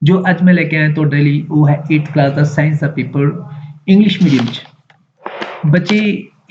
ਜੋ ਅੱਜ ਮੈਂ ਲੈ ਕੇ ਆਇਆ ਤੁਹਾਡੇ ਲਈ ਉਹ ਹੈ 8th ਕਲਾਸ ਦਾ ਸਾਇੰਸ ਦਾ ਪੇਪਰ ਇੰਗਲਿਸ਼ ਮੀਡੀਅਮ 'ਚ। ਬੱਚੇ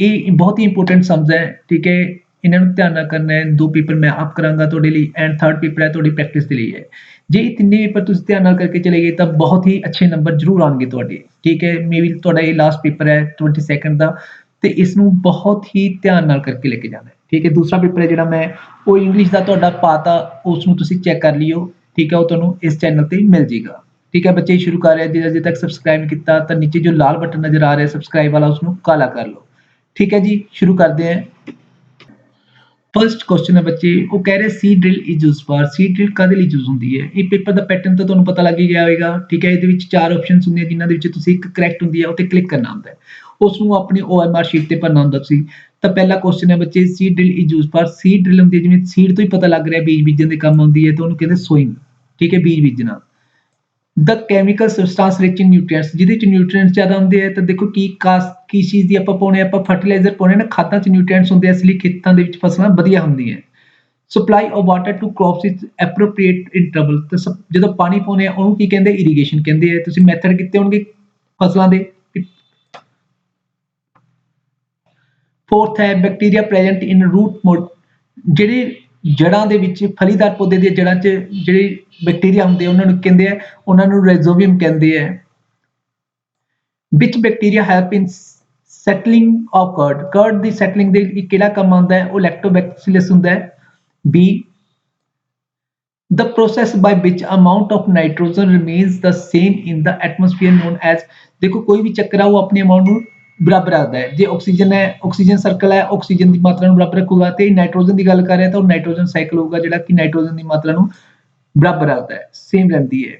ਇਹ ਬਹੁਤ ਹੀ ਇੰਪੋਰਟੈਂਟ ਸਮਜ਼ ਹੈ, ਠੀਕ ਹੈ। ਇਹਨਾਂ ਨੂੰ ਧਿਆਨ ਨਾਲ ਕਰਨਾ ਹੈ। 2 ਪੇਪਰ ਮੈਂ ਆਪ ਕਰਾਂਗਾ ਤੁਹਾਡੇ ਲਈ ਐਂਡ 3rd ਪੇਪਰ ਹੈ ਤੁਹਾਡੀ ਪ੍ਰੈਕਟਿਸ ਦੇ ਲਈ ਹੈ। ਜੇ ਇਹ ਤਿੰਨੇ ਪੇਪਰ ਤੁਸੀਂ ਧਿਆਨ ਨਾਲ ਕਰਕੇ ਚਲੇ ਗਏ ਤਾਂ ਬਹੁਤ ਹੀ ਅੱਛੇ ਨੰਬਰ ਜ਼ਰੂਰ ਆਉਣਗੇ ਤੁਹਾਡੇ, ਠੀਕ ਹੈ। ਮੇਬੀ ਤੁਹਾਡਾ ਇਹ ਲਾਸਟ ਪੇਪਰ ਹੈ 22nd ਦਾ ਤੇ ਇਸ ਨੂੰ ਬਹੁਤ ਹੀ ਧਿਆਨ ਨਾਲ ਕਰਕੇ ਲੈ ਕੇ ਜਾਣਾ ਹੈ, ਠੀਕ ਹੈ। ਦੂਸਰਾ ਪੇਪਰ ਹੈ ਜਿਹੜਾ ਮੈਂ ਉਹ ਇੰਗਲਿਸ਼ ਦਾ ਤੁਹਾਡਾ ਪਾਤਾ, ਉਸ ਨੂੰ ਤੁਸੀਂ ਚੈੱਕ ਕਰ ਲਿਓ, ਠੀਕ ਹੈ। ਉਹ ਤੁਹਾਨੂੰ ਇਸ ਚੈਨਲ ਤੇ ਮਿਲ ਜਾਏਗਾ, ਠੀਕ ਹੈ। ਬੱਚੇ ਸ਼ੁਰੂ ਕਰ ਰਹੇ ਜੇ ਅਜੇ ਤੱਕ ਸਬਸਕ੍ਰਾਈਬ ਨਹੀਂ ਕੀਤਾ ਤਾਂ ਨੀਚੇ ਜੋ ਲਾਲ ਬਟਨ ਨਜ਼ਰ ਆ ਰਿਹਾ ਸਬਸਕ੍ਰਾਈਬ ਵਾਲਾ ਉਸ ਨੂੰ ਕਾਲਾ ਕਰ ਲਓ, ਠੀਕ ਹੈ ਜੀ। ਸ਼ੁਰੂ ਕਰਦੇ ਹਾਂ। ਫਰਸਟ ਕੁਐਸਚਨ ਹੈ ਬੱਚੇ, ਉਹ ਕਹਿ ਰਹੇ ਸੀ drill is used for. Seed drill ਕਾਹਦੇ ਲਈ ਯੂਜ਼ ਹੁੰਦੀ ਹੈ? ਇਹ ਪੇਪਰ ਦਾ ਪੈਟਰਨ ਤਾਂ ਤੁਹਾਨੂੰ ਪਤਾ ਲੱਗ ਹੀ ਗਿਆ ਹੋਵੇਗਾ, ਠੀਕ ਹੈ। ਇਹਦੇ ਵਿੱਚ 4 ਆਪਸ਼ਨਸ ਹੁੰਦੀਆਂ ਜਿਨ੍ਹਾਂ ਦੇ ਵਿੱਚ ਤੁਸੀਂ ਇੱਕ ਕਰੈਕਟ ਹੁੰਦੀ ਹੈ ਉੱਤੇ ਕਲਿੱਕ ਕਰਨਾ ਹੁੰਦਾ ਹੈ, ਉਸ ਨੂੰ ਆਪਣੀ OMR ਸ਼ੀਟ ਤੇ ਭਰਨਾ ਹੁੰਦਾ ਸੀ। ਤਾਂ ਪਹਿਲਾ ਕੁਐਸਚਨ ਹੈ ਬੱਚੇ, seed drill is used for. Seed drill ਹੁੰਦੀ ਹੈ ਜਿਵੇਂ ਸੀਡ ਤੋਂ ਹੀ ਪਤਾ ਲੱਗ ਰਿਹਾ ਬੀਜ ਬੀਜਣ ਦੇ ਕੰਮ ਆਉਂਦੀ ਹੈ ਤਾਂ ਉਹਨੂੰ ਕਹਿੰਦੇ ਸੋਇੰਗ, ਠੀਕ ਹੈ, ਬੀਜ ਬੀਜਣਾ। ਦ ਕੈਮੀਕਲ ਸਬਸਟੈਂਸ ਰਿਚ ਇਨ ਨਿਊਟ੍ਰੀਐਂਟਸ, ਜਿਹਦੇ ਚ ਨਿਊਟ੍ਰੀਐਂਟਸ ਜ਼ਿਆਦਾ ਹੁੰਦੇ ਆ। ਤਾਂ ਦੇਖੋ ਕੀ ਚੀਜ਼ ਦੀ ਆਪਾਂ ਪਾਉਣੇ, ਆਪਾਂ ਫਰਟੀਲਾਈਜ਼ਰ ਪਾਉਣੇ ਨਾ, ਖਾਦਾਂ ਚ ਨਿਊਟ੍ਰੀਐਂਟਸ ਹੁੰਦੇ ਆ, ਇਸ ਲਈ ਖੇਤਾਂ ਦੇ ਵਿੱਚ ਫਸਲਾਂ ਵਧੀਆ ਹੁੰਦੀਆਂ। Supply of water to crops is appropriate interval, ਤਾਂ ਜਦੋਂ ਪਾਣੀ ਪਾਉਂਦੇ ਆ ਉਹਨੂੰ ਕੀ ਕਹਿੰਦੇ? ਇਰੀਗੇਸ਼ਨ ਕਹਿੰਦੇ ਆ। ਤੁਸੀਂ ਮੈਥਡ ਕੀਤੇ ਹੋਣਗੇ ਫਸਲਾਂ ਦੇ। ਫੋਰਥ ਹੈ bacteria present in root mode, ਜਿਹੜੇ ਜੜ੍ਹਾਂ ਦੇ ਵਿੱਚ ਫਲੀਦਾਰ ਪੌਦੇ ਦੀਆਂ ਜੜ੍ਹਾਂ 'ਚ ਜਿਹੜੇ ਬੈਕਟੀਰੀਆ ਹੁੰਦੇ ਆ ਉਹਨਾਂ ਨੂੰ ਕਹਿੰਦੇ ਆ, ਉਹਨਾਂ ਨੂੰ ਰਾਈਜ਼ੋਬੀਅਮ ਕਹਿੰਦੇ ਆ। ਵਿਚ bacteria help in settling of curd, curd ਦੀ ਸੈਟਲਿੰਗ ਦੇ ਲਈ ਕਿਹੜਾ ਕੰਮ ਆਉਂਦਾ ਹੈ? ਉਹ ਲੈਕਟੋਬੈਸਿਲਸ ਹੁੰਦਾ ਹੈ। Be the process by which amount of nitrogen remains the same in the atmosphere known as. ਦੇਖੋ ਕੋਈ ਵੀ ਚੱਕਰ ਆ ਉਹ ਆਪਣੀ ਅਮਾਊਂਟ ਨੂੰ ਬਰਾਬਰ ਰੱਖਦਾ ਹੈ। ਜੇ ਆਕਸੀਜਨ ਹੈ, ਆਕਸੀਜਨ ਸਰਕਲ ਹੈ, ਆਕਸੀਜਨ ਦੀ ਮਾਤਰਾ ਨੂੰ ਬਰਾਬਰ ਰੱਖੂਗਾ। ਤੇ ਨਾਈਟ੍ਰੋਜਨ ਦੀ ਗੱਲ ਕਰ ਰਿਹਾ ਤਾਂ ਉਹ ਨਾਈਟ੍ਰੋਜਨ ਸਾਈਕਲ ਹੋਊਗਾ ਜਿਹੜਾ ਕਿ ਨਾਈਟ੍ਰੋਜਨ ਦੀ ਮਾਤਰਾ ਨੂੰ ਬਰਾਬਰ ਰੱਖਦਾ ਹੈ, ਸੇਮ ਰਹਿੰਦੀ ਹੈ।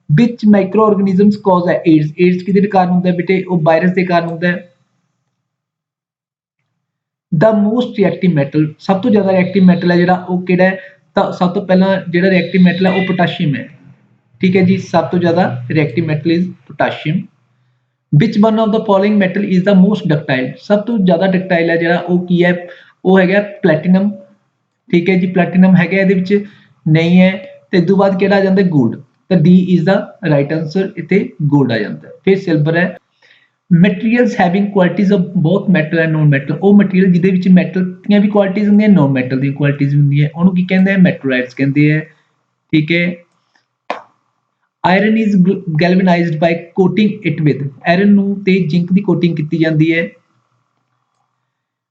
ਵਿਚ ਮਾਈਕਰੋ ਆਰਗੇਨਿਜ਼ਮਸ ਕਾਜ਼ ਹੈ ਏਡਸ, ਏਡਸ ਕਿਹਦੇ ਕਾਰਨ ਹੁੰਦਾ ਹੈ ਬੇਟੇ? ਉਹ ਵਾਇਰਸ ਦੇ ਕਾਰਨ ਹੁੰਦਾ ਹੈ। ਦ ਮੋਸਟ ਰਿਐਕਟਿਵ ਮੈਟਲ, ਸਭ ਤੋਂ ਜ਼ਿਆਦਾ ਰਿਐਕਟਿਵ ਮੈਟਲ ਹੈ ਜਿਹੜਾ ਉਹ ਕਿਹੜਾ ਹੈ? ਤਾਂ ਸਭ ਤੋਂ ਪਹਿਲਾਂ ਜਿਹੜਾ ਰਿਐਕਟਿਵ ਮੈਟਲ ਹੈ ਉਹ ਪੋਟਾਸ਼ੀਅਮ ਹੈ, ਠੀਕ ਹੈ ਜੀ। ਸਭ ਤੋਂ ਜ਼ਿਆਦਾ reactive metal is potassium. Which one of the following metal is the most ductile, ਸਭ ਤੋਂ ਜ਼ਿਆਦਾ ਡਕਟਾਈਲ ਹੈ ਜਿਹੜਾ ਉਹ ਕੀ ਹੈ? ਉਹ ਹੈਗਾ ਪਲੈਟੀਨਮ, ਠੀਕ ਹੈ ਜੀ। ਪਲੈਟੀਨਮ ਹੈਗਾ ਇਹਦੇ ਵਿੱਚ ਨਹੀਂ ਹੈ। ਤੇ ਇਸ ਤੋਂ ਬਾਅਦ ਕਿਹੜਾ ਆ ਜਾਂਦਾ? ਗੋਲਡ। ਤਾਂ D is the right answer, ਇੱਥੇ ਗੋਲਡ ਆ ਜਾਂਦਾ। ਫਿਰ ਸਿਲਵਰ ਹੈ। Materials having qualities of both metal and non metal, ਉਹ ਮਟੀਰੀਅਲ ਜਿਹਦੇ ਵਿੱਚ ਮੈਟਲ ਦੀਆਂ ਵੀ ਕੁਆਲਿਟੀਜ਼ ਹੁੰਦੀਆਂ ਨੋਨ ਮੈਟਲ ਦੀਆਂ ਕੁਆਲਿਟੀਜ਼ ਹੁੰਦੀਆਂ, ਉਹਨੂੰ ਕੀ ਕਹਿੰਦੇ ਆ? ਮੈਟਰੋਲਾਈਟਸ ਕਹਿੰਦੇ ਆ, ਠੀਕ ਹੈ। Iron is galvanized by coating it with, iron ਨੂੰ ਤੇ ਜ਼ਿੰਕ ਦੀ ਕੋਟਿੰਗ ਕੀਤੀ ਜਾਂਦੀ ਹੈ।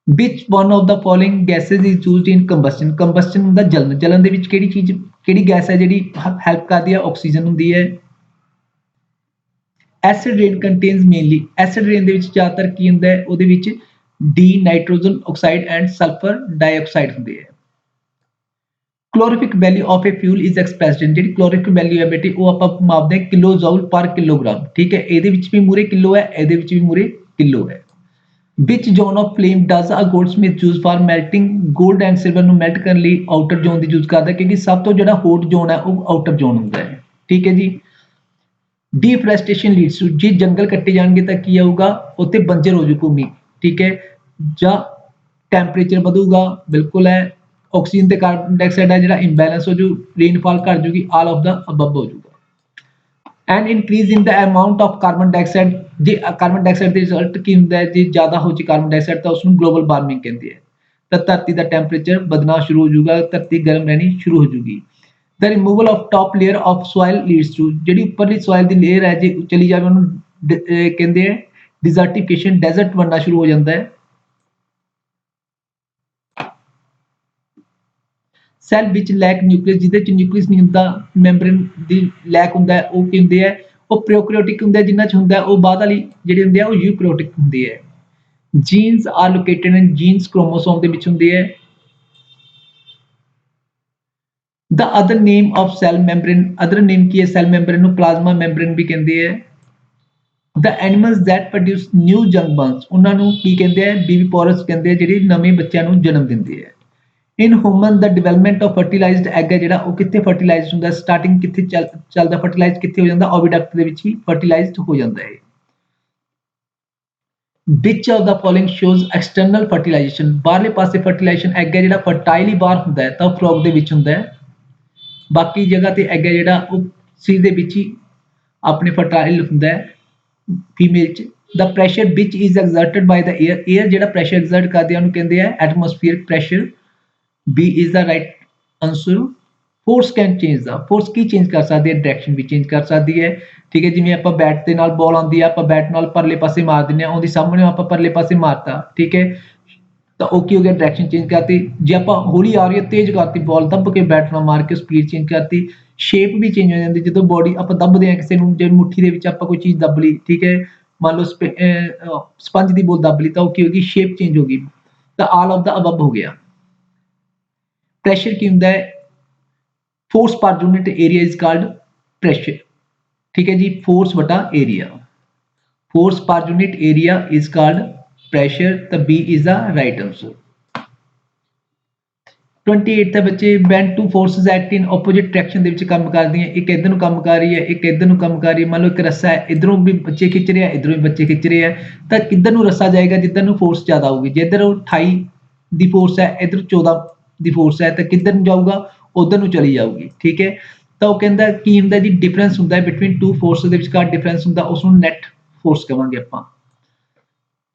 Which one of the following gases is used in combustion, combustion ਹੁੰਦਾ ਜਲਨ, ਜਲਨ ਦੇ ਵਿੱਚ ਕਿਹੜੀ ਚੀਜ਼, ਕਿਹੜੀ ਗੈਸ ਹੈ ਜਿਹੜੀ ਹੈਲਪ ਕਰਦੀ ਹੈ? ਆਕਸੀਜਨ ਹੁੰਦੀ ਹੈ। Acid rain contains mainly, acid rain ਦੇ ਵਿੱਚ ਜ਼ਿਆਦਾਤਰ ਕੀ ਹੁੰਦਾ ਹੈ? ਉਹਦੇ ਵਿੱਚ the nitrogen oxide and sulphur dioxide ਹੁੰਦੇ ਹੈ। Calorific value of a fuel is expressed in, ਜਿਹੜੀ ਕਲੋਰੀਫਿਕ ਵੈਲਿਊ ਹੈ ਬੇਟੇ ਉਹ ਆਪਾਂ ਮਾਪਦੇ ਹਾਂ ਕਿਲੋ ਜੂਲ ਪਰ ਕਿਲੋਗ੍ਰਾਮ, ਠੀਕ ਹੈ। ਇਹਦੇ ਵਿੱਚ ਵੀ ਮੂਰੇ ਕਿਲੋ ਹੈ, ਇਹਦੇ ਵਿੱਚ ਵੀ ਮੂਰੇ ਕਿਲੋ ਹੈ। Which zone of flame does a goldsmith use for melting, gold and silver ਨੂੰ ਮੈਲਟ ਕਰਨ ਲਈ ਆਊਟਰ ਜ਼ੋਨ ਦੀ ਯੂਜ਼ ਕਰਦਾ, ਕਿਉਂਕਿ ਸਭ ਤੋਂ ਜਿਹੜਾ ਹੌਟ ਜ਼ੋਨ ਹੈ ਉਹ ਆਊਟਰ ਜ਼ੋਨ ਹੁੰਦਾ ਹੈ, ਠੀਕ ਹੈ ਜੀ। ਡੀਫੋਰੈਸਟੇਸ਼ਨ ਲੀਡਸ ਟੂ, ਜੇ ਜੰਗਲ ਕੱਟੇ ਜਾਣਗੇ ਤਾਂ ਕੀ ਆਊਗਾ? ਉੱਥੇ ਬੰਜਰ ਹੋ ਜੂ ਭੂਮੀ, ਠੀਕ ਹੈ। ਜਾਂ ਟੈਂਪਰੇਚਰ ਵਧੂਗਾ, ਬਿਲਕੁਲ ਹੈ। ਆਕਸੀਜਨ ਤੇ ਕਾਰਬਨ ਡਾਈਆਕਸਾਈਡ ਹੈ ਜਿਹੜਾ ਇੰਬੈਲੈਂਸ ਹੋ ਜੂ, ਰੇਨਫਾਲ ਘਟ ਜੂਗੀ, ਆਲ ਆਫ ਦਾ ਅਬਵ ਹੋ ਜੂਗਾ। And increase in the amount of carbon dioxide, ਜੇ ਕਾਰਬਨ ਡਾਈਆਕਸਾਈਡ ਦੇ ਰਿਜ਼ਲਟ ਕੀ ਹੁੰਦਾ ਹੈ? ਜੇ ਜ਼ਿਆਦਾ ਹੋ ਜੇ ਕਾਰਬਨ ਡਾਈਆਕਸਾਈਡ ਤਾਂ ਉਸ ਨੂੰ ਗਲੋਬਲ ਵਾਰਮਿੰਗ ਕਹਿੰਦੇ ਆ। ਤਾਂ ਧਰਤੀ ਦਾ ਟੈਂਪਰੇਚਰ ਵਧਣਾ ਸ਼ੁਰੂ ਹੋ ਜਾਊਗਾ, ਧਰਤੀ ਗਰਮ ਰਹਿਣੀ ਸ਼ੁਰੂ ਹੋ ਜੂਗੀ। The removal of top layer of soil leads to, ਜਿਹੜੀ ਉੱਪਰਲੀ ਸੋਇਲ ਦੀ ਲੇਅਰ ਹੈ ਜੇ ਚਲੀ ਜਾਵੇ ਉਹਨੂੰ ਕਹਿੰਦੇ ਆ ਡਿਜ਼ਰਟੀਫਿਕੇਸ਼ਨ, ਡੈਜ਼ਰਟ ਬਣਨਾ ਸ਼ੁਰੂ ਹੋ ਜਾਂਦਾ ਹੈ। ਸੈੱਲ ਵਿੱਚ ਲੈਕ ਨਿਊਕਲੀਅਸ, ਜਿਹਦੇ ਚ ਨਿਊਕਲੀਅਸ ਨਹੀਂ ਹੁੰਦਾ, ਮੈਂਬਰੇਨ ਦੀ ਲੈਕ ਹੁੰਦਾ ਹੈ, ਉਹ ਕੀ ਹੁੰਦੇ ਆ? ਉਹ ਪ੍ਰੋਕੈਰੀਓਟਿਕ ਹੁੰਦੇ ਆ, ਜਿਨ੍ਹਾਂ ਚ ਹੁੰਦਾ ਉਹ ਬਾਅਦ ਵਾਲੀ ਜਿਹੜੇ ਹੁੰਦੇ ਆ ਉਹ ਯੂਕੈਰੀਓਟਿਕ ਹੁੰਦੇ ਆ। Genes are located in, genes chromosome ਦੇ ਵਿੱਚ ਹੁੰਦੇ ਆ। The other name of cell membrane, other name ਕੀ ਹੈ ਸੈਲ ਮੈਂਬਰੇਨ ਨੂੰ? ਪਲਾਜ਼ਮਾ ਮੈਂਬਰੇਨ ਵੀ ਕਹਿੰਦੇ ਆ। The animals that produce new young birds, ਉਹਨਾਂ ਨੂੰ ਕੀ ਕਹਿੰਦੇ ਆ? ਵੀਵੀਪੋਰਸ ਕਹਿੰਦੇ ਆ, ਜਿਹੜੇ ਨਵੇਂ ਬੱਚਿਆਂ ਨੂੰ ਜਨਮ ਦਿੰਦੇ ਆ। In human the development of fertilized egg ਹੈ ਜਿਹੜਾ ਉਹ ਕਿੱਥੇ ਫਰਟੀਲਾਈਜ਼ਡ ਹੁੰਦਾ? ਸਟਾਰਟਿੰਗ ਕਿੱਥੇ ਚੱਲਦਾ? ਫਰਟੀਲਾਈਜ਼ ਕਿੱਥੇ ਹੋ ਜਾਂਦਾ? ਓਵੀਡਕਟ ਦੇ ਵਿੱਚ ਹੀ ਫਰਟੀਲਾਈਜ਼ਡ ਹੋ ਜਾਂਦਾ ਹੈ। Which of the following shows external fertilisation, ਬਾਹਰਲੇ ਪਾਸੇ ਫਰਟੀਲਾਈਜੇਸ਼ਨ ਐਗ ਹੈ ਜਿਹੜਾ ਫਰਟਾਈਲ ਹੀ ਬਾਹਰ ਹੁੰਦਾ ਹੈ ਤਾਂ ਉਹ ਫਰੋਗ ਦੇ ਵਿੱਚ ਹੁੰਦਾ ਹੈ। ਬਾਕੀ ਜਗ੍ਹਾ ਤੇ ਐਗ ਹੈ ਜਿਹੜਾ ਉਹ ਸਰੀਰ ਦੇ ਵਿੱਚ ਹੀ ਆਪਣੇ ਫਰਟਾਈਲ ਹੁੰਦਾ ਹੈ ਫੀਮੇਲ 'ਚ। The pressure which is exerted by the air, air ਜਿਹੜਾ ਪ੍ਰੈਸ਼ਰ ਐਗਜ਼ਰਟ ਕਰਦੀ ਹੈ ਉਹਨੂੰ ਕਹਿੰਦੇ ਆ atmospheric pressure. B is the right answer. Force can change the, force ਕੀ ਚੇਂਜ ਕਰ ਸਕਦੀ ਹੈ, ਡਾਇਰੈਕਸ਼ਨ ਵੀ ਚੇਂਜ ਕਰ ਸਕਦੀ ਹੈ। ਠੀਕ ਹੈ, ਜਿਵੇਂ ਆਪਾਂ ਬੈਟ ਦੇ ਨਾਲ ਬਾਲ ਆਉਂਦੀ ਆ, ਆਪਾਂ ਬੈਟ ਨਾਲ ਪਰਲੇ ਪਾਸੇ ਮਾਰ ਦਿੰਦੇ ਹਾਂ, ਉਹਦੀ ਸਾਹਮਣੇ ਆਪਾਂ ਪਰਲੇ ਪਾਸੇ ਮਾਰਤਾ, ਠੀਕ ਹੈ, ਤਾਂ ਉਹ ਕੀ ਹੋ ਗਿਆ, ਡਾਇਰੈਕਸ਼ਨ ਚੇਂਜ ਕਰਤੀ। ਜੇ ਆਪਾਂ ਹੌਲੀ ਆ ਰਹੀ ਹੈ ਤੇਜ਼ ਕਰਤੀ ਬਾਲ, ਦੱਬ ਕੇ ਬੈਟ ਨਾਲ ਮਾਰ ਕੇ ਸਪੀਡ ਚੇਂਜ ਕਰਤੀ, ਸ਼ੇਪ ਵੀ ਚੇਂਜ ਹੋ ਜਾਂਦੀ। ਜਦੋਂ ਬੋਡੀ ਆਪਾਂ ਦੱਬਦੇ ਹਾਂ ਕਿਸੇ ਨੂੰ, ਜੇ ਮੁੱਠੀ ਦੇ ਵਿੱਚ ਆਪਾਂ ਕੋਈ ਚੀਜ਼ ਦੱਬ ਲਈ, ਠੀਕ ਹੈ, ਮੰਨ ਲਓ ਸਪੰਜ ਦੀ ਬੋਲ ਦੱਬ ਲਈ, ਤਾਂ ਉਹ ਕੀ ਹੋ ਗਈ, ਸ਼ੇਪ ਚੇਂਜ ਹੋ ਗਈ। ਤਾਂ ਆਲ ਆਫ ਦਾ ਅਬਵ ਹੋ ਗਿਆ। ਪ੍ਰੈਸ਼ਰ ਕੀ ਹੁੰਦਾ ਹੈ, force per unit area is called pressure. ਠੀਕ ਹੈ ਜੀ, ਫੋਰਸ ਬਟਾ area, force per unit area is called pressure. ਤਾਂ B is the right answer. 28 ਤਾਂ ਬੱਚੇ when two forces act in opposite direction ਦੇ ਵਿੱਚ ਕੰਮ ਕਰਦੀਆਂ, ਇੱਕ ਇੱਧਰ ਨੂੰ ਕੰਮ ਕਰ ਰਹੀ ਹੈ, ਇੱਕ ਇੱਧਰ ਨੂੰ ਕੰਮ ਕਰ ਰਹੀ ਹੈ। ਮੰਨ ਲਓ ਇੱਕ ਰੱਸਾ ਹੈ, ਇੱਧਰੋਂ ਵੀ ਬੱਚੇ ਖਿੱਚ ਰਹੇ ਆ, ਇੱਧਰੋਂ ਵੀ ਬੱਚੇ ਖਿੱਚ ਰਹੇ ਆ, ਤਾਂ ਕਿੱਧਰ ਨੂੰ ਰੱਸਾ ਜਾਏਗਾ, ਜਿੱਧਰ ਨੂੰ ਫੋਰਸ ਜ਼ਿਆਦਾ ਹੋਊਗੀ। ਜੇ ਇੱਧਰ 28 ਦੀ ਫੋਰਸ ਹੈ, ਇੱਧਰ 14 ਦੀ ਫੋਰਸ ਹੈ, ਤਾਂ ਕਿੱਧਰ ਨੂੰ ਜਾਊਗਾ, ਉਧਰ ਨੂੰ ਚਲੀ ਜਾਊਗੀ। ਠੀਕ ਹੈ, ਤਾਂ ਉਹ ਕਹਿੰਦਾ ਕੀ ਹੁੰਦਾ ਜੀ, ਡਿਫਰੈਂਸ ਹੁੰਦਾ ਹੈ ਬਿਟਵੀਨ ਟੂ ਫੋਰਸਿਸ ਦੇ ਵਿਚਕਾਰ ਡਿਫਰੈਂਸ ਹੁੰਦਾ, ਉਸ ਨੂੰ ਨੈਟ ਫੋਰਸ ਕਹਾਂਗੇ ਆਪਾਂ।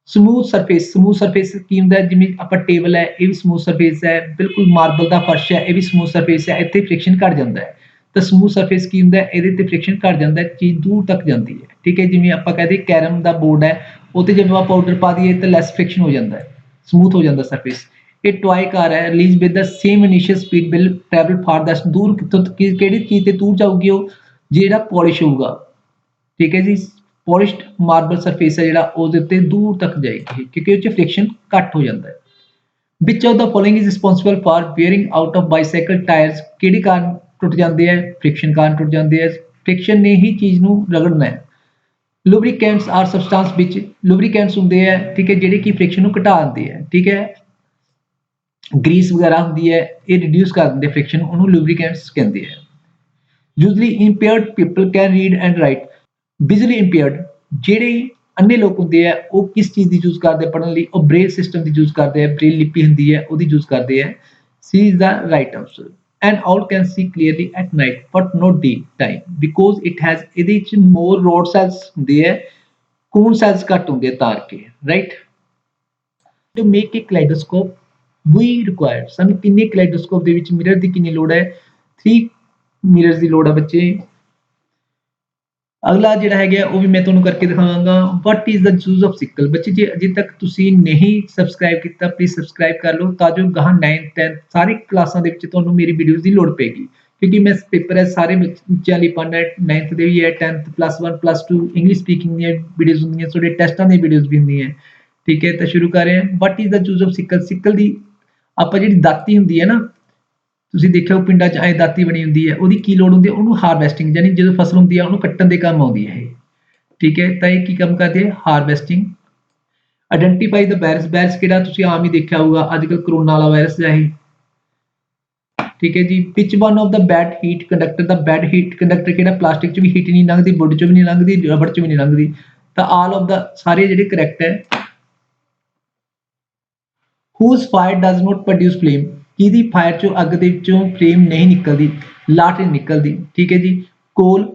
ਸਮੂਥ ਸਰਫੇਸ, ਸਮੂਥ ਸਰਫੇਸ ਕੀ ਹੁੰਦਾ, ਜਿਵੇਂ ਆਪਾਂ ਟੇਬਲ ਹੈ, ਇਹ ਵੀ ਸਮੂਥ ਸਰਫੇਸ ਹੈ, ਬਿਲਕੁਲ ਮਾਰਬਲ ਦਾ ਫਰਸ਼ ਹੈ, ਇਹ ਵੀ ਸਮੂਥ ਸਰਫੇਸ ਹੈ, ਇੱਥੇ ਫ੍ਰਿਕਸ਼ਨ ਘਟ ਜਾਂਦਾ ਹੈ। ਤਾਂ ਸਮੂਥ ਸਰਫੇਸ ਕੀ ਹੁੰਦਾ, ਇਹਦੇ ਤੇ ਫ੍ਰਿਕਸ਼ਨ ਘਟ ਜਾਂਦਾ ਹੈ, ਚੀਜ਼ ਦੂਰ ਤੱਕ ਜਾਂਦੀ ਹੈ। ਠੀਕ ਹੈ, ਜਿਵੇਂ ਆਪਾਂ ਕਹਦੇ ਕੈਰਮ ਦਾ ਬੋਰਡ ਹੈ, ਉੱਤੇ ਜਦੋਂ ਆਪਾਂ ਪਾਊਡਰ ਪਾ ਦਈਏ ਤਾਂ ਲੈਸ ਫ੍ਰਿਕਸ਼ਨ ਹੋ ਜਾਂਦਾ ਹੈ, ਸਮੂਥ ਹੋ ਜਾਂਦਾ ਸਰਫੇਸ। ਇਹ ਟॉय ਕਾਰ ਹੈ, release with the same initial speed will travel farthest, ਦੂਰ ਕਿੱਥੋਂ ਕਿਹੜੀ ਚੀਜ਼ ਤੇ ਦੂਰ ਜਾਊਗੀ, ਉਹ ਜਿਹੜਾ ਪੋਲਿਸ਼ ਹੋਊਗਾ। ਠੀਕ ਹੈ ਜੀ, ਪੋਲਿਸ਼ਡ ਮਾਰਬਲ ਸਰਫੇਸ ਹੈ ਜਿਹੜਾ, ਉਹਦੇ ਉੱਤੇ ਦੂਰ ਤੱਕ ਜਾਏਗੀ, ਕਿਉਂਕਿ ਉਹ 'ਚ ਫ੍ਰਿਕਸ਼ਨ ਘੱਟ ਹੋ ਜਾਂਦਾ ਹੈ। Which of the following is responsible for wearing out of bicycle tyres, ਕਿਹੜੀ ਕਾਰਨ ਟੁੱਟ ਜਾਂਦੇ ਹੈ, ਫ੍ਰਿਕਸ਼ਨ ਕਾਰਨ ਟੁੱਟ ਜਾਂਦੇ ਹੈ। ਫ੍ਰਿਕਸ਼ਨ ਨੇ ਹੀ ਚੀਜ਼ ਨੂੰ ਰਗੜਨਾ ਹੈ। ਲੁਬਰੀਕੈਂਟਸ ਆਰ ਸਬਸਟੈਂਸ ਵਿੱਚ, ਲੁਬਰੀਕੈਂਟਸ ਹੁੰਦੇ ਹੈ, ਠੀਕ ਹੈ, ਜਿਹੜੇ ਕਿ ਫ੍ਰਿਕਸ਼ਨ ਨੂੰ ਘਟਾ ਦਿੰਦੇ ਹੈ। ਠੀਕ ਹੈ, ਗਰੀਸ ਵਗੈਰਾ ਹੁੰਦੀ ਹੈ, ਇਹ ਰਿਡਿਊਸ ਕਰ ਦਿੰਦੇ ਫ੍ਰਿਕਸ਼ਨ, ਉਹਨੂੰ ਲੁਬਰੀਕੈਂਟਸ ਕਹਿੰਦੇ ਹੈ। Usually impaired people can read and write, visually impaired ਜਿਹੜੇ ਅੰਨੇ ਲੋਕ ਹੁੰਦੇ ਆ, ਉਹ ਕਿਸ ਚੀਜ਼ ਦੀ ਯੂਜ਼ ਕਰਦੇ ਪੜ੍ਹਨ ਲਈ, ਉਹ ਬ੍ਰੇਲ ਸਿਸਟਮ ਦੀ ਯੂਜ਼ ਕਰਦੇ ਆ, ਬ੍ਰੇਲ ਲਿਪੀ ਹੁੰਦੀ ਹੈ ਉਹਦੀ ਯੂਜ਼ ਕਰਦੇ ਆ। ਸੀ is the right answer. N owl can see clearly at night but not day time, because it has, ਇਹਦੇ ਵਿੱਚ ਮੋਰ ਰੋਡ ਸੈਲਸ ਹੁੰਦੇ ਆ, ਕੂਨ ਸੈਲਸ ਘੱਟ ਹੁੰਦੇ ਆ ਤਾਰ ਕੇ, right. To make a kaleidoscope we required, ਸਾਨੂੰ ਕਿੰਨੇ ਕਲਾਈਡੋਸਕੋਪ ਦੇ ਵਿੱਚ ਮਿਰਰ ਦੀ ਕਿੰਨੀ ਲੋੜ ਹੈ, 3 ਮਿਰਰਸ ਦੀ ਲੋੜ ਹੈ ਬੱਚੇ। ਅਗਲਾ ਜਿਹੜਾ ਹੈਗਾ ਉਹ ਵੀ ਮੈਂ ਤੁਹਾਨੂੰ ਕਰਕੇ ਦਿਖਾਵਾਂਗਾ। What is the use of sickle. ਬੱਚੇ ਜੇ ਅਜੇ ਤੱਕ ਤੁਸੀਂ ਨਹੀਂ ਸਬਸਕ੍ਰਾਈਬ ਕੀਤਾ, ਪਲੀਜ਼ ਸਬਸਕ੍ਰਾਈਬ ਕਰ ਲਓ, ਤਾਂ ਜੋ ਗਾਹਾਂ 9th 10th ਸਾਰੀ ਕਲਾਸਾਂ ਦੇ ਵਿੱਚ ਤੁਹਾਨੂੰ ਮੇਰੀ ਵੀਡੀਓਜ਼ ਦੀ ਲੋੜ ਪਏਗੀ, ਕਿਉਂਕਿ ਮੈਂ ਪੇਪਰ ਹੈ ਸਾਰੇ ਬੱਚਿਆਂ ਲਈ ਪੜ੍ਹਨਾ ਹੈ, 9th ਦੇ ਵੀ ਹੈ, 10th +1 +2 ਇੰਗਲਿਸ਼ ਸਪੀਕਿੰਗ ਦੀਆਂ ਵੀਡੀਓਜ਼ ਹੁੰਦੀਆਂ, ਤੁਹਾਡੇ ਟੈਸਟਾਂ ਦੀਆਂ ਵੀਡੀਓਜ਼ ਵੀ ਹੁੰਦੀਆਂ। ਠੀਕ ਹੈ, ਤਾਂ ਸ਼ੁਰੂ ਕਰ ਰਹੇ ਹਾਂ। ਵਟ is the use of sickle. Sickle ਦੀ ਆਪਾਂ ਜਿਹੜੀ ਦਾਤੀ ਹੁੰਦੀ ਹੈ ਨਾ, ਤੁਸੀਂ ਦੇਖਿਆ ਉਹ ਪਿੰਡਾਂ 'ਚ ਐਂ ਦਾਤੀ ਬਣੀ ਹੁੰਦੀ ਹੈ, ਉਹਦੀ ਕੀ ਲੋੜ ਹੁੰਦੀ ਹੈ, ਉਹਨੂੰ ਹਾਰਵੈਸਟਿੰਗ, ਯਾਨੀ ਜਦੋਂ ਫਸਲ ਹੁੰਦੀ ਹੈ ਉਹਨੂੰ ਕੱਟਣ ਦੇ ਕੰਮ ਆਉਂਦੀ ਹੈ ਇਹ। ਠੀਕ ਹੈ, ਤਾਂ ਇਹ ਕੀ ਕੰਮ ਕਰਦੇ ਹੈ, ਹਾਰਵੈਸਟਿੰਗ। ਆਇਡੈਂਟੀਫਾਈ ਦਾ ਵਾਇਰਸ, ਵਾਇਰਸ ਕਿਹੜਾ ਤੁਸੀਂ ਆਮ ਹੀ ਦੇਖਿਆ ਹੋਊਗਾ, ਅੱਜ ਕੱਲ੍ਹ ਕਰੋਨਾ ਵਾਲਾ ਵਾਇਰਸ ਹੈ ਇਹ। ਠੀਕ ਹੈ ਜੀ, which one of the bad heat conductor, the bad heat conductor ਕਿਹੜਾ, ਪਲਾਸਟਿਕ 'ਚ ਵੀ ਹੀਟ ਨਹੀਂ ਲੰਘਦੀ, ਵੁੱਡ 'ਚ ਵੀ ਨਹੀਂ ਲੰਘਦੀ, ਰਬੜ 'ਚ ਵੀ ਨਹੀਂ ਲੰਘਦੀ। ਤਾਂ ਆਲ ਆਫ ਦਾ ਸਾਰੇ ਜਿਹੜੇ ਕਰੈਕਟ ਹੈ। Whose fire does note produce flame, ਕਿਹਦੀ ਫਾਇਰ ਚੋਂ, ਅੱਗ ਦੇ ਵਿੱਚੋਂ ਫਲੇਮ ਨਹੀਂ ਨਿਕਲਦੀ, ਲਾਟ ਨਹੀਂ ਨਿਕਲਦੀ। ਠੀਕ ਹੈ ਜੀ, ਕੋਲ,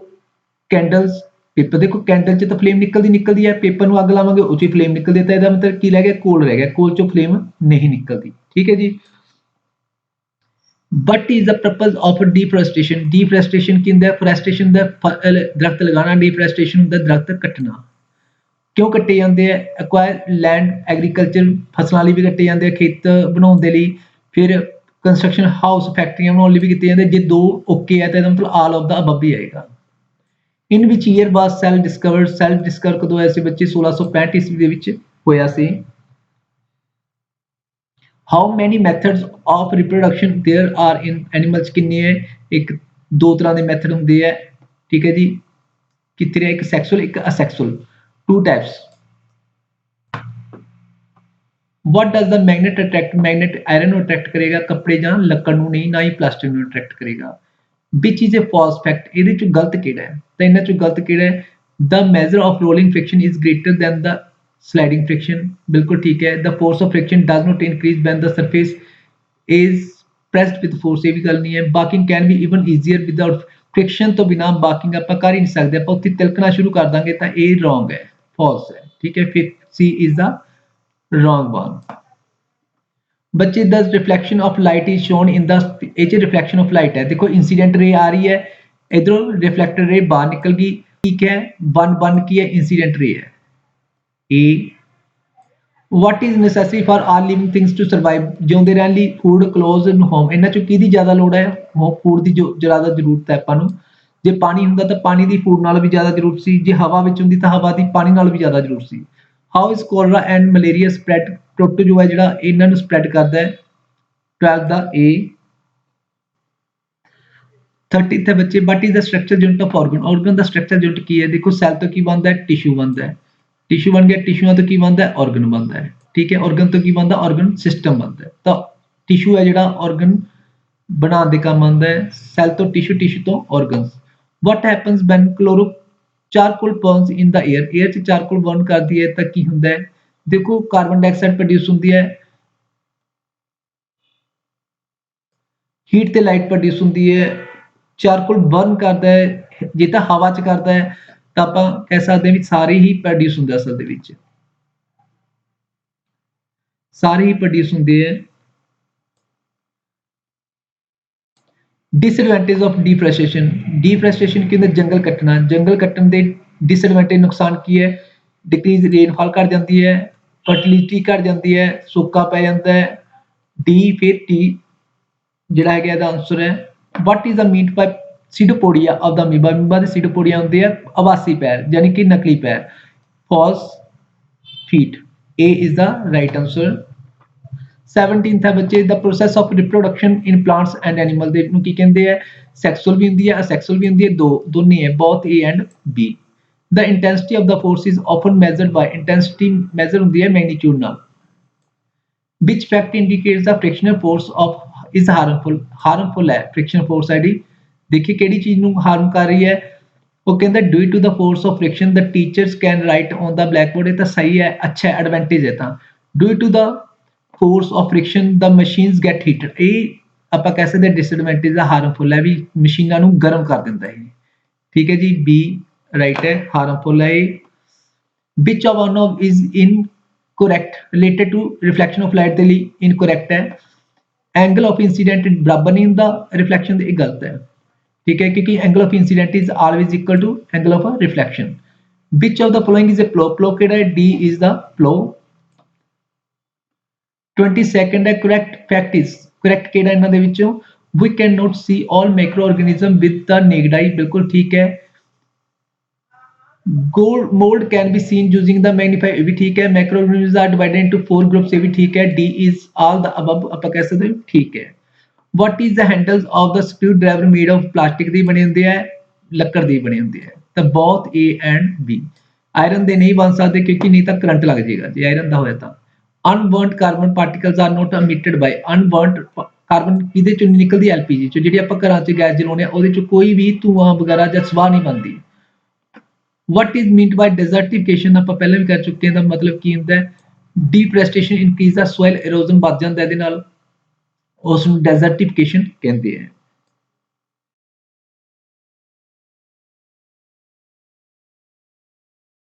ਕੈਂਡਲਸ, ਪੇਪਰ। ਦੇਖੋ ਕੈਂਡਲ 'ਚ ਤਾਂ ਫਲੇਮ ਨਿਕਲਦੀ ਹੈ, ਪੇਪਰ ਨੂੰ ਅੱਗ ਲਾਵਾਂਗੇ ਉਹ 'ਚ ਫਲੇਮ ਨਿਕਲਦੀ ਹੈ, ਤਾਂ ਇਹਦਾ ਮਤਲਬ ਕੀ ਰਹਿ ਗਿਆ, ਕੋਲ ਰਹਿ ਗਿਆ, ਕੋਲ 'ਚੋਂ ਫਲੇਮ ਨਹੀਂ ਨਿਕਲਦੀ। ਠੀਕ ਹੈ ਜੀ। What is the purpose of deforestation. Deforestation ਕੀ ਹੁੰਦਾ, ਫੋਰੈਸਟੇਸ਼ਨ ਦਾ ਦਰਖਤ ਲਗਾਉਣਾ, ਡੀਫੋਰੈਸਟੇਸ਼ਨ ਹੁੰਦਾ ਦਰਖਤ ਕੱਟਣਾ। ਕਿਉਂ ਕੱਟੇ ਜਾਂਦੇ ਆ, ਐਕਵਾਇਰ ਲੈਂਡ, ਐਗਰੀਕਲਚਰ, ਫਸਲਾਂ ਲਈ ਵੀ ਕੱਟੇ ਜਾਂਦੇ ਆ, ਖੇਤ ਬਣਾਉਣ ਦੇ ਲਈ, ਫਿਰ ਕੰਸਟਰਕਸ਼ਨ ਹਾਊਸ, ਫੈਕਟਰੀਆਂ ਬਣਾਉਣ ਲਈ ਵੀ ਕੀਤੇ ਜਾਂਦੇ। ਜੇ ਦੋ ਓਕੇ ਹੈ ਤਾਂ ਇਹਦਾ ਮਤਲਬ ਆਲ ਆਫ ਦਾ ਅਬਵ ਹੀ ਆਏਗਾ। In which year was cell discovered, cell discover ਕਦੋਂ ਹੋਇਆ ਸੀ ਬੱਚੇ, 1665 ਈਸਵੀ ਦੇ ਵਿੱਚ ਹੋਇਆ ਸੀ। How many methods of reproduction there are in animals, ਕਿੰਨੇ ਹੈ, ਇੱਕ ਦੋ ਤਰ੍ਹਾਂ ਦੇ ਮੈਥਡ ਹੁੰਦੇ ਹੈ। ਠੀਕ ਹੈ ਜੀ, ਕਿਤਨੇ, ਇੱਕ ਸੈਕਸੁਅਲ ਇੱਕ ਅਸੈਕਸੁਅਲ, 2 types. What does the magnet attract, magnet iron ਨੂੰ ਅਟਰੈਕਟ ਕਰੇਗਾ, ਕੱਪੜੇ ਜਾਂ ਲੱਕੜ ਨੂੰ ਨਹੀਂ, ਨਾ ਹੀ ਪਲਾਸਟਿਕ ਨੂੰ ਅਟਰੈਕਟ ਕਰੇਗਾ। ਵਿਚ ਇਜ਼ ਅ ਫਾਲਸ ਫੈਕਟ, ਇਹਦੇ ਚੋਂ ਗਲਤ ਕਿਹੜਾ ਹੈ, ਤਾਂ ਇਹਨਾਂ ਚੋਂ ਗਲਤ ਕਿਹੜਾ ਹੈ, the measure of rolling friction is greater than the sliding friction, बिल्कुल ठीक है। The force of friction does not increase when the surface is pressed with force, ये भी गल नहीं है। Walking can be even easier without, friction तो बिना बाकिंग ਆਪਾਂ ਕਰ ਹੀ ਨਹੀਂ ਸਕਦੇ, ਆਪਾਂ ਉੱਥੇ ਤਿਲਕਣਾ ਸ਼ੁਰੂ ਕਰ ਦਾਂਗੇ ਤਾਂ ਇਹ ਰੋਂਗ ਹੈ, ਫਾਲਸ ਹੈ। ਠੀਕ ਹੈ, ਫਿਰ C is the wrong one. ਬੱਚੇ the reflection of light is shown in the, ਇਹ 'ਚ ਰਿਫਲੈਕਸ਼ਨ ਆਫ ਲਾਈਟ ਹੈ, ਦੇਖੋ ਇੰਸੀਡੈਂਟ ਰੇ ਆ ਰਹੀ ਹੈ, ਇਧਰੋਂ ਰਿਫਲੈਕਟਡ ਰੇ ਬਾਹਰ ਨਿਕਲ ਗਈ, ਠੀਕ ਹੈ। वन ਕੀ ਹੈ, ਇੰਸੀਡੈਂਟ ਰੇ ਹੈ। ਏ what is necessary for all living things to survive, ਜਿਉਂਦੇ ਰਹਿਣ ਲਈ ਫੂਡ, ਕਲੋਥਸ ਐਂਡ ਹੋਮ, ਇਹਨਾਂ ਚੋਂ ਕਿਹਦੀ ਜ਼ਿਆਦਾ ਲੋੜ ਹੈ? ਫੂਡ ਦੀ ਜੋ ਜ਼ਿਆਦਾ ਜ਼ਰੂਰਤ ਹੈ ਆਪਾਂ ਨੂੰ। ਜੇ ਪਾਣੀ ਹੁੰਦਾ ਤਾਂ ਪਾਣੀ ਦੀ ਫੂਡ ਨਾਲੋਂ ਵੀ ਜ਼ਿਆਦਾ ਜ਼ਰੂਰਤ ਸੀ, ਜੇ ਹਵਾ ਵਿੱਚ ਹੁੰਦੀ ਤਾਂ ਹਵਾ ਦੀ ਪਾਣੀ ਨਾਲੋਂ ਵੀ ਜ਼ਿਆਦਾ ਜ਼ਰੂਰਤ ਸੀ। How is cholera and malaria spread, ਟੁੱਟ ਜੋ ਹੈ ਜਿਹੜਾ ਇਹਨਾਂ ਨੂੰ ਸਪਰੈਡ ਕਰਦਾ ਹੈ। 12 ਦਾ ਏ। 30th ਹੈ ਬੱਚੇ, what is the structure unit of organ, organ ਦਾ ਸਟਰਕਚਰ ਯੂਨਿਟ ਕੀ ਹੈ? ਦੇਖੋ ਸੈੱਲ ਤੋਂ ਕੀ ਬਣਦਾ ਹੈ? ਟਿਸ਼ੂ ਬਣਦਾ ਹੈ, ਟਿਸ਼ੂ ਬਣ ਗਿਆ, ਟਿਸ਼ੂਆਂ ਤੋਂ ਕੀ ਬਣਦਾ ਹੈ? ਆਰਗਨ ਬਣਦਾ ਹੈ। ਠੀਕ ਹੈ, ਆਰਗਨ ਤੋਂ ਕੀ ਬਣਦਾ? ਆਰਗਨ ਸਿਸਟਮ ਬਣਦਾ ਹੈ। ਤਾਂ ਟਿਸ਼ੂ ਹੈ ਜਿਹੜਾ ਆਰਗਨ ਬਣਾਉਣ ਦੇ ਕੰਮ ਆਉਂਦਾ ਹੈ, ਸੈੱਲ ਤੋਂ ਟਿਸ਼ੂ, ਟਿਸ਼ੂ ਤੋਂ ਆਰਗਨਸ। ਵਟ ਹੈਪਨਸ ਵੈਨ ਚਾਰਕੋਲ ਬਰਨਸ ਇਨ ਦਾ 에ਅਰ, 에ਅਰ 'ਚ ਚਾਰਕੋਲ ਬਰਨ ਕਰਦੀ ਹੈ ਤਾਂ ਕੀ ਹੁੰਦਾ ਹੈ? ਦੇਖੋ ਕਾਰਬਨ ਡਾਈਆਕਸਾਈਡ ਪ੍ਰੋਡਿਊਸ ਹੁੰਦੀ ਹੈ, ਹੀਟ ਤੇ ਲਾਈਟ ਪ੍ਰੋਡਿਊਸ ਹੁੰਦੀ ਹੈ। ਚਾਰਕੋਲ ਬਰਨ ਕਰਦਾ ਹੈ, ਜੇ ਤਾਂ ਹਵਾ 'ਚ ਕਰਦਾ ਹੈ ਤਾਂ ਆਪਾਂ ਕਹਿ ਸਕਦੇ ਹਾਂ ਵੀ ਸਾਰੇ ਹੀ ਪ੍ਰੋਡਿਊਸ ਹੁੰਦੇ ਅਸਲ ਦੇ ਵਿੱਚ, ਸਾਰੇ ਹੀ ਪ੍ਰੋਡਿਊਸ ਹੁੰਦੇ ਹੈ। डिसएडवांटेज ऑफ डिफोरेस्टेशन, डिफोरेस्टेशन की जंगल कटना, जंगल कटन के डिसएडवांटेज नुकसान की है? डिक्रीज रेनफॉल घट जाती है, फर्टिलिटी घट जाती है, सूखा पै जाता है। डी फिर टी जिहड़ा है इसदा आंसर है। What is the meet by pseudopodia of the amoeba, amoeba के सीडोपोडिया होंगे है आवासी पैर यानी कि नकली पैर। False feet, A is the right answer. 17th है बच्चे, the process of reproduction in plants and animal दे नूं की कहंदे है? सैक्सुअल भी होंदी है, असैक्सुअल भी होंदी है, दोनों है, both A and B. The intensity of the force is often measured by, intensity measure होंदी है मैग्नीट्यूड नाल। Which fact indicates the frictional force of is harmful, harmful है फ्रिक्शनल फोर्स है जी। देखिए किहड़ी चीज नूं हार्म कर रही है? वो कहंदा due to the force of friction the teachers can write on the black board, ये तो सही है, अच्छा है, एडवांटेज है। तां due to the force of friction the machines get heated, ये ਆਪਾਂ ਕਹਿ ਸਕਦੇ डिसएडवांटेज ਦਾ ਹਾਰਮਫੁਲ ਹੈ ਵੀ ਮਸ਼ੀਨਾਂ ਨੂੰ ਗਰਮ ਕਰ ਦਿੰਦਾ ਹੈ। ਠੀਕ ਹੈ ਜੀ, ਬੀ ਰਾਈਟ ਹੈ, ਹਾਰਮਫੁਲ ਹੈ। Which of one of is incorrect related to reflection of light ਦੇ ਲਈ ਇਨਕਰੈਕਟ ਹੈ। एंगल ऑफ इंसीडेंट बराबर नहीं होंदा रिफ्लैक्शन दे, गलत है। ठीक है, क्योंकि angle of incident is always equal to angle of reflection. Which of the following is a flow, flow केड़ा है? D is the flow. 22nd है करेक्ट फैक्ट इज, करेक्ट केड़ा इन्हां दे विचों? We can not see all micro organism with the naked eye, बिल्कुल ठीक है। Gold mould can be seen using the magnifier, ये भी ठीक है। Micro organism are divided into 4 groups, ये भी ठीक है। D is all the above, आप कह सकते हो, ठीक है। What is the handles of the screw driver made of plastic दी बने होंदे है, लक्कड़ दी बने होंदे है। तो both A and B. Iron दे नहीं बन सकते क्योंकि नहीं तो करंट लग जाएगा जे आयरन दा होया तां। Unburned carbon particles are not emitted by, unburned carbon किहदे चों निकलदी? एलपीजी चों, जिहड़ी आपां घरां च गैस जलाउने आ ਉਹਦੇ ਚੋਂ ਕੋਈ ਵੀ ਧੂਆਂ ਵਗੈਰਾ ਜਾਂ ਸਵਾਹ ਨਹੀਂ ਬਣਦੀ। What is meant by desertification, ਆਪਾਂ ਪਹਿਲਾਂ ਵੀ ਕਰ ਚੁੱਕੇ ਹਾਂ, ਦਾ ਮਤਲਬ ਕੀ ਹੁੰਦਾ ਹੈ? Deforestation increase the soil erosion, ਵੱਧ ਜਾਂਦਾ ਇਹਦੇ ਨਾਲ, ਉਸ ਨੂੰ desertification ਕਹਿੰਦੇ ਆ।